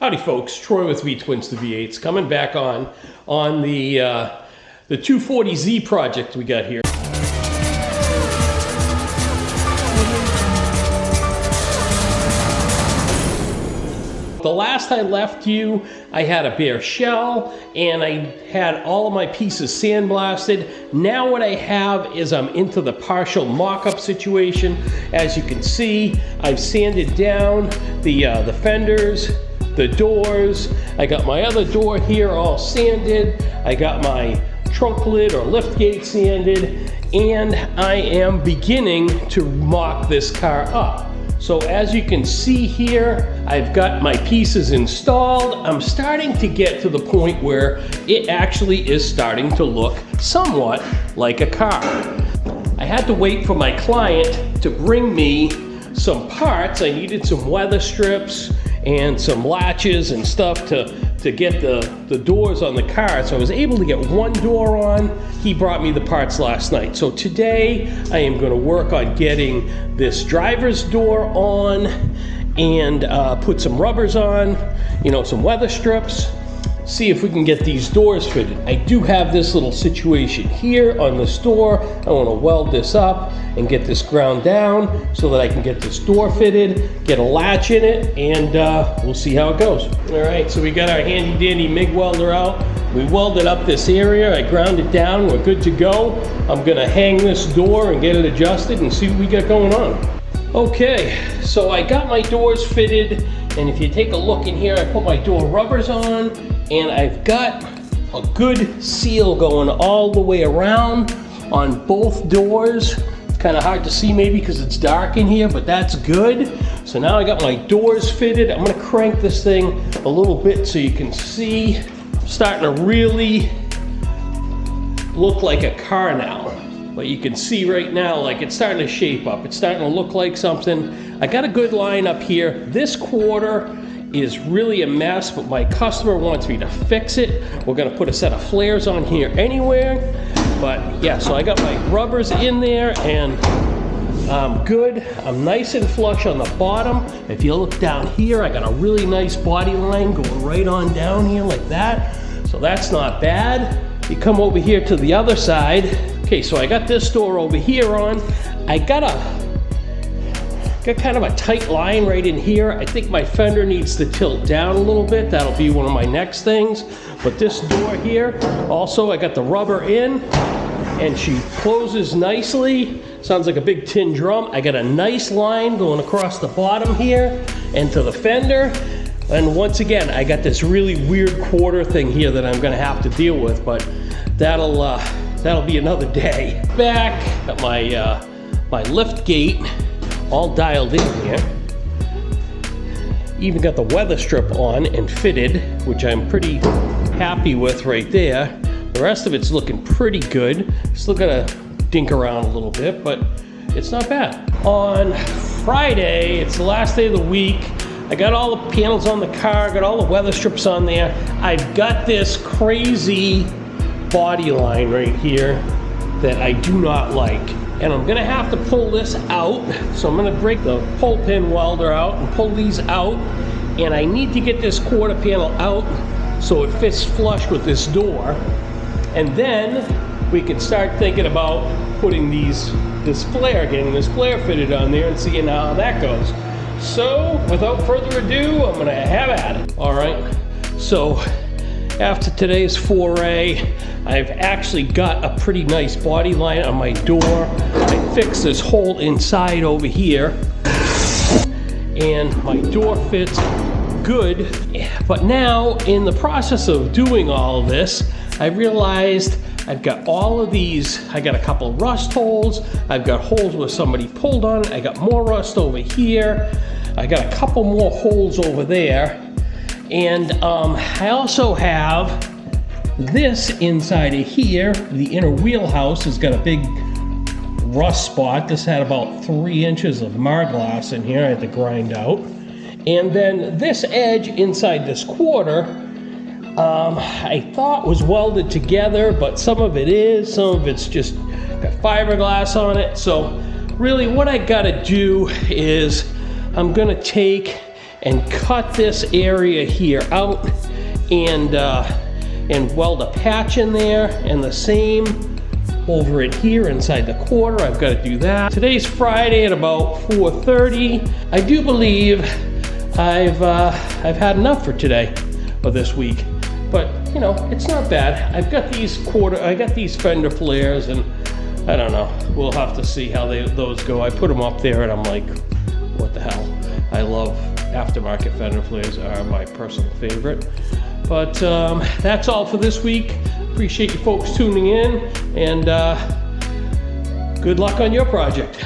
Howdy folks, Troy with V-Twins to V8s, coming back on the 240Z project we got here. The last I left you, I had a bare shell and I had all of my pieces sandblasted. Now what I have is I'm into the partial mock-up situation. As you can see, I've sanded down the fenders, the doors. I got my other door here all sanded. I got my trunk lid or lift gate sanded, and I am beginning to mock this car up. So as you can see here, I've got my pieces installed. I'm starting to get to the point where it actually is starting to look somewhat like a car. I had to wait for my client to bring me some parts. I needed some weather strips and some latches and stuff to get the doors on the car. So I was able to get one door on. He brought me the parts last night. So today I am going to work on getting this driver's door on and put some rubbers on, some weather strips, see if we can get these doors fitted. I do have this little situation here on this door. I want to weld this up and get this ground down so that I can get this door fitted, get a latch in it, and we'll see how it goes. All right, so we got our handy dandy MIG welder out. We welded up this area. I ground it down. We're good to go. I'm gonna hang this door and get it adjusted and see what we got going on. Okay, so I got my doors fitted, and if you take a look in here, I put my door rubbers on, and I've got a good seal going all the way around on both doors. It's kind of hard to see maybe because it's dark in here, but that's good. So now I got my doors fitted. I'm gonna crank this thing a little bit so you can see. I'm starting to really look like a car now. But you can see right now, like it's starting to shape up. It's starting to look like something. I got a good line up here. This quarter is really a mess, but my customer wants me to fix it. We're gonna put a set of flares on here anywhere. But yeah, so I got my rubbers in there and I'm good. I'm nice and flush on the bottom. If you look down here, I got a really nice body line going right on down here like that. So that's not bad. You come over here to the other side. Okay, so I got this door over here on. I got kind of a tight line right in here. I think my fender needs to tilt down a little bit. That'll be one of my next things. But this door here, also I got the rubber in and she closes nicely. Sounds like a big tin drum. I got a nice line going across the bottom here and to the fender. And once again, I got this really weird quarter thing here that I'm gonna have to deal with, but that'll be another day. Back, got my lift gate all dialed in here. Even got the weather strip on and fitted, which I'm pretty happy with right there. The rest of it's looking pretty good. Still gotta dink around a little bit, but it's not bad. On Friday, it's the last day of the week. I got all the panels on the car, got all the weather strips on there. I've got this crazy body line right here that I do not like. And I'm gonna have to pull this out. So I'm gonna break the pull pin welder out and pull these out. And I need to get this quarter panel out so it fits flush with this door. And then we can start thinking about putting this flare, getting this flare fitted on there and seeing how that goes. So without further ado, I'm gonna have at it. All right, so after today's foray, I've actually got a pretty nice body line on my door. I fixed this hole inside over here and my door fits good. But now in the process of doing all of this, I realized I've got all of these. I got a couple rust holes. I've got holes where somebody pulled on it. I got more rust over here. I got a couple more holes over there. And I also have this inside of here. The inner wheelhouse has got a big rust spot. This had about 3 inches of Marglass in here I had to grind out. And then this edge inside this quarter, I thought was welded together, but some of it is, some of it's just got fiberglass on it. So really what I gotta do is I'm gonna take and cut this area here out and weld a patch in there, and the same over it here inside the quarter. I've got to do that. Today's Friday at about 4:30. I do believe I've had enough for today or this week, but you know, it's not bad. I got these fender flares, and I don't know. We'll have to see how those go. I put them up there, and I'm like, what the hell? I love aftermarket fender flares, are my personal favorite. But that's all for this week. Appreciate you folks tuning in, and good luck on your project.